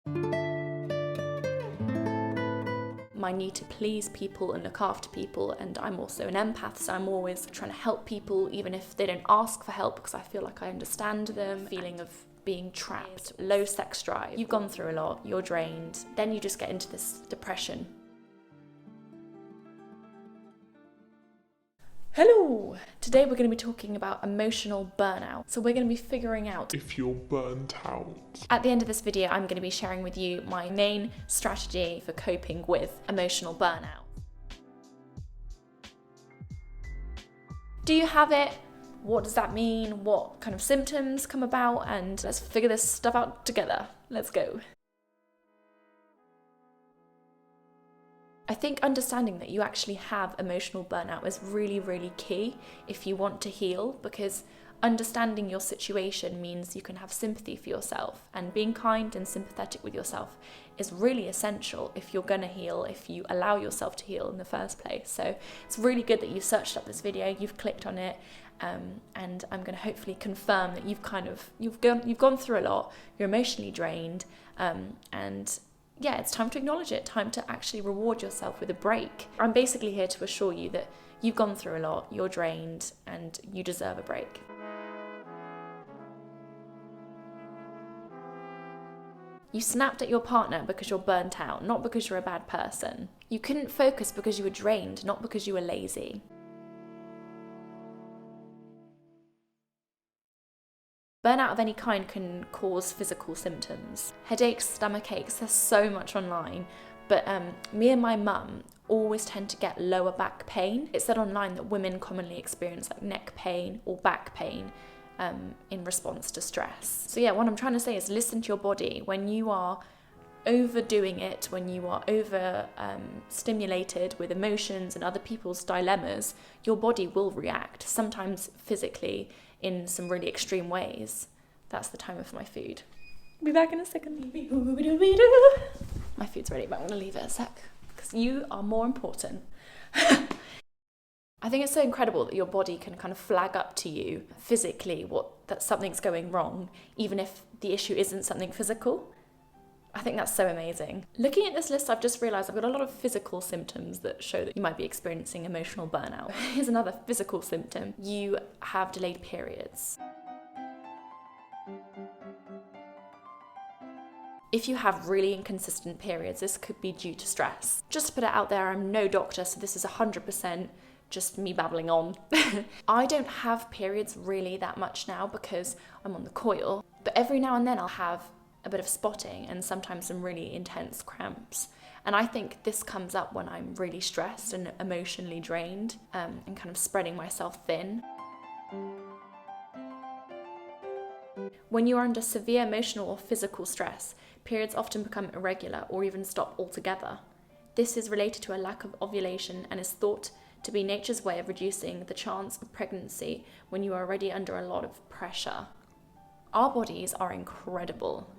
My need to please people and look after people, and I'm also an empath, so I'm always trying to help people even if they don't ask for help because I feel like I understand them. Feeling of being trapped, low sex drive. You've gone through a lot, you're drained, then you just get into this depression. Hello! Today we're going to be talking about emotional burnout. So we're going to be figuring out if you're burnt out. At the end of this video, I'm going to be sharing with you my main strategy for coping with emotional burnout. Do you have it? What does that mean? What kind of symptoms come about? And let's figure this stuff out together. Let's go. I think understanding that you actually have emotional burnout is really, really key if you want to heal, because understanding your situation means you can have sympathy for yourself, and being kind and sympathetic with yourself is really essential if you're going to heal, if you allow yourself to heal in the first place. So it's really good that you've searched up this video, you've clicked on it, and I'm going to hopefully confirm that you've gone through a lot, you're emotionally drained, and yeah, it's time to acknowledge it, time to actually reward yourself with a break. I'm basically here to assure you that you've gone through a lot, you're drained, and you deserve a break. You snapped at your partner because you're burnt out, not because you're a bad person. You couldn't focus because you were drained, not because you were lazy. Burnout of any kind can cause physical symptoms. Headaches, stomach aches, there's so much online. But me and my mum always tend to get lower back pain. It said online that women commonly experience like neck pain or back pain in response to stress. So yeah, what I'm trying to say is listen to your body. When you are overdoing it, when you are over stimulated with emotions and other people's dilemmas, your body will react, sometimes physically, in some really extreme ways. That's the timer for my food. I'll be back in a second. My food's ready, but I'm gonna leave it a sec because you are more important. I think it's so incredible that your body can kind of flag up to you physically that something's going wrong, even if the issue isn't something physical. I think that's so amazing. Looking at this list, I've just realised I've got a lot of physical symptoms that show that you might be experiencing emotional burnout. Here's another physical symptom. You have delayed periods. If you have really inconsistent periods, this could be due to stress. Just to put it out there, I'm no doctor, so this is 100% just me babbling on. I don't have periods really that much now because I'm on the coil, but every now and then I'll have a bit of spotting and sometimes some really intense cramps. And I think this comes up when I'm really stressed and emotionally drained and kind of spreading myself thin. When you are under severe emotional or physical stress, periods often become irregular or even stop altogether. This is related to a lack of ovulation and is thought to be nature's way of reducing the chance of pregnancy when you are already under a lot of pressure. Our bodies are incredible.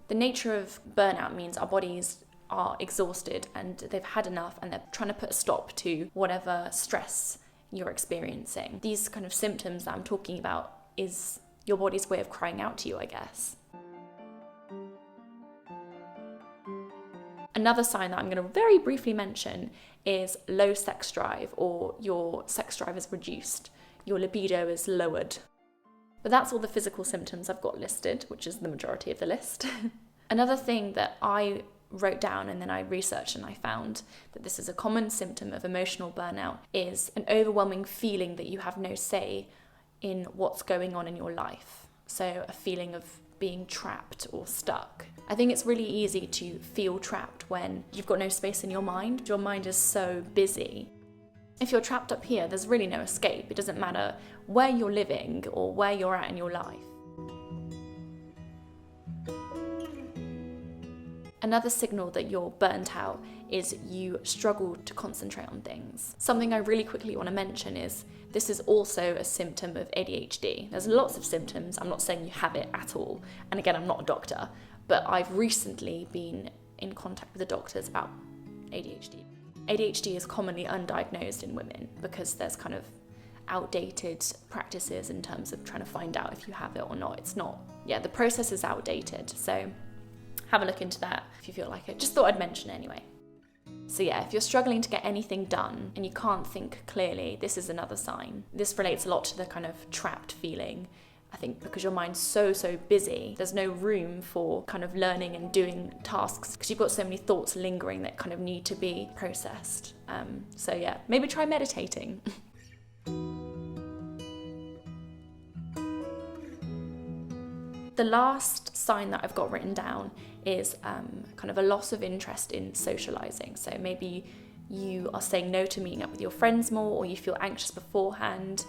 The nature of burnout means our bodies are exhausted and they've had enough and they're trying to put a stop to whatever stress you're experiencing. These kind of symptoms that I'm talking about is your body's way of crying out to you, I guess. Another sign that I'm going to very briefly mention is low sex drive, or your sex drive is reduced. Your libido is lowered. But that's all the physical symptoms I've got listed, which is the majority of the list. Another thing that I wrote down and then I researched and I found that this is a common symptom of emotional burnout is an overwhelming feeling that you have no say in what's going on in your life. So a feeling of being trapped or stuck. I think it's really easy to feel trapped when you've got no space in your mind. Your mind is so busy. If you're trapped up here, there's really no escape. It doesn't matter where you're living or where you're at in your life. Another signal that you're burnt out is you struggle to concentrate on things. Something I really quickly want to mention is this is also a symptom of ADHD. There's lots of symptoms. I'm not saying you have it at all. And again, I'm not a doctor, but I've recently been in contact with the doctors about ADHD. ADHD is commonly undiagnosed in women because there's kind of outdated practices in terms of trying to find out if you have it or not. It's not, the process is outdated. So have a look into that if you feel like it. Just thought I'd mention it anyway. So yeah, if you're struggling to get anything done and you can't think clearly, this is another sign. This relates a lot to the kind of trapped feeling. I think because your mind's so busy, there's no room for kind of learning and doing tasks because you've got so many thoughts lingering that kind of need to be processed. So yeah, maybe try meditating. The last sign that I've got written down is kind of a loss of interest in socializing. So maybe you are saying no to meeting up with your friends more, or you feel anxious beforehand.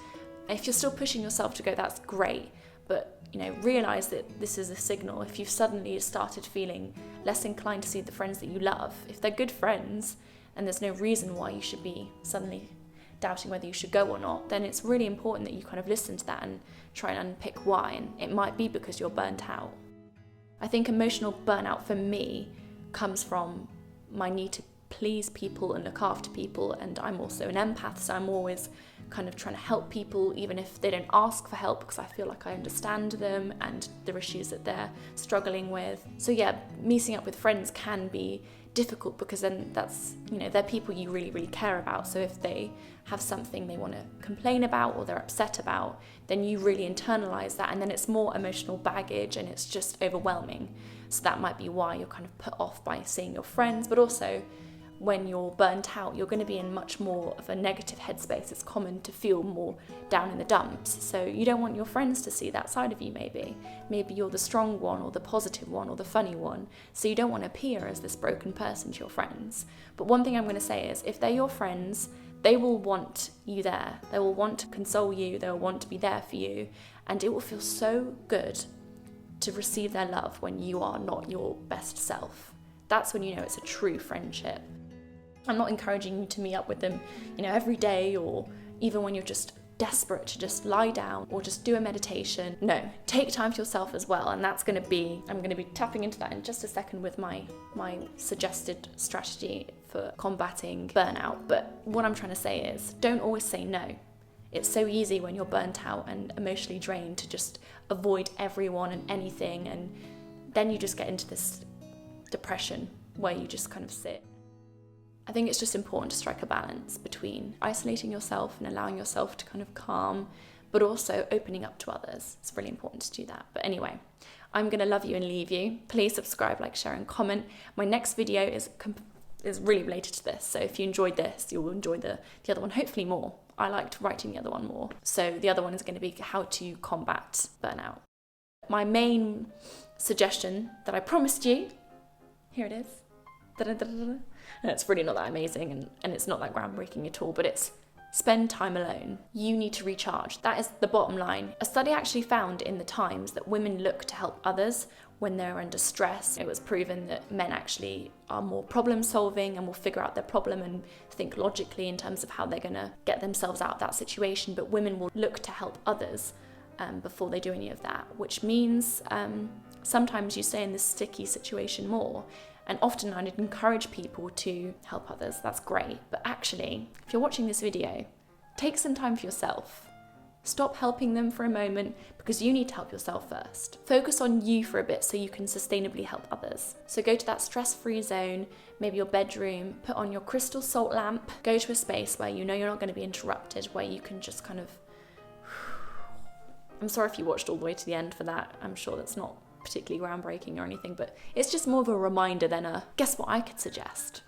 If you're still pushing yourself to go, that's great. But, realize that this is a signal. If you've suddenly started feeling less inclined to see the friends that you love, if they're good friends and there's no reason why you should be suddenly doubting whether you should go or not, then it's really important that you kind of listen to that and try and unpick why. And it might be because you're burnt out. I think emotional burnout for me comes from my need to please people and look after people, and I'm also an empath, so I'm always kind of trying to help people even if they don't ask for help, because I feel like I understand them and their issues that they're struggling with. So yeah, meeting up with friends can be difficult because then that's, they're people you really care about. So if they have something they want to complain about or they're upset about, then you really internalize that, and then it's more emotional baggage and it's just overwhelming. So that might be why you're kind of put off by seeing your friends. But also, when you're burnt out, you're going to be in much more of a negative headspace. It's common to feel more down in the dumps. So you don't want your friends to see that side of you maybe. Maybe you're the strong one or the positive one or the funny one. So you don't want to appear as this broken person to your friends. But one thing I'm going to say is, if they're your friends, they will want you there. They will want to console you. They'll want to be there for you. And it will feel so good to receive their love when you are not your best self. That's when you know it's a true friendship. I'm not encouraging you to meet up with them, every day, or even when you're just desperate to just lie down or just do a meditation. No, take time for yourself as well. And that's I'm going to be tapping into that in just a second with my suggested strategy for combating burnout. But what I'm trying to say is, don't always say no. It's so easy when you're burnt out and emotionally drained to just avoid everyone and anything. And then you just get into this depression where you just kind of sit. I think it's just important to strike a balance between isolating yourself and allowing yourself to kind of calm, but also opening up to others. It's really important to do that. But anyway, I'm going to love you and leave you. Please subscribe, like, share and comment. My next video is really related to this. So if you enjoyed this, you'll enjoy the other one, hopefully more. I liked writing the other one more. So the other one is going to be how to combat burnout. My main suggestion that I promised you, here it is. And it's really not that amazing and it's not that groundbreaking at all, but it's spend time alone. You need to recharge. That is the bottom line. A study actually found in the Times that women look to help others when they're under stress. It was proven that men actually are more problem solving and will figure out their problem and think logically in terms of how they're going to get themselves out of that situation, but women will look to help others before they do any of that, which means sometimes you stay in this sticky situation more. And often I'd encourage people to help others. That's great. But actually, if you're watching this video, take some time for yourself. Stop helping them for a moment because you need to help yourself first. Focus on you for a bit so you can sustainably help others. So go to that stress-free zone, maybe your bedroom, put on your crystal salt lamp, go to a space where you know you're not going to be interrupted, where you can just kind of... I'm sorry if you watched all the way to the end for that. I'm sure that's not particularly groundbreaking or anything, but it's just more of a reminder than a guess what I could suggest.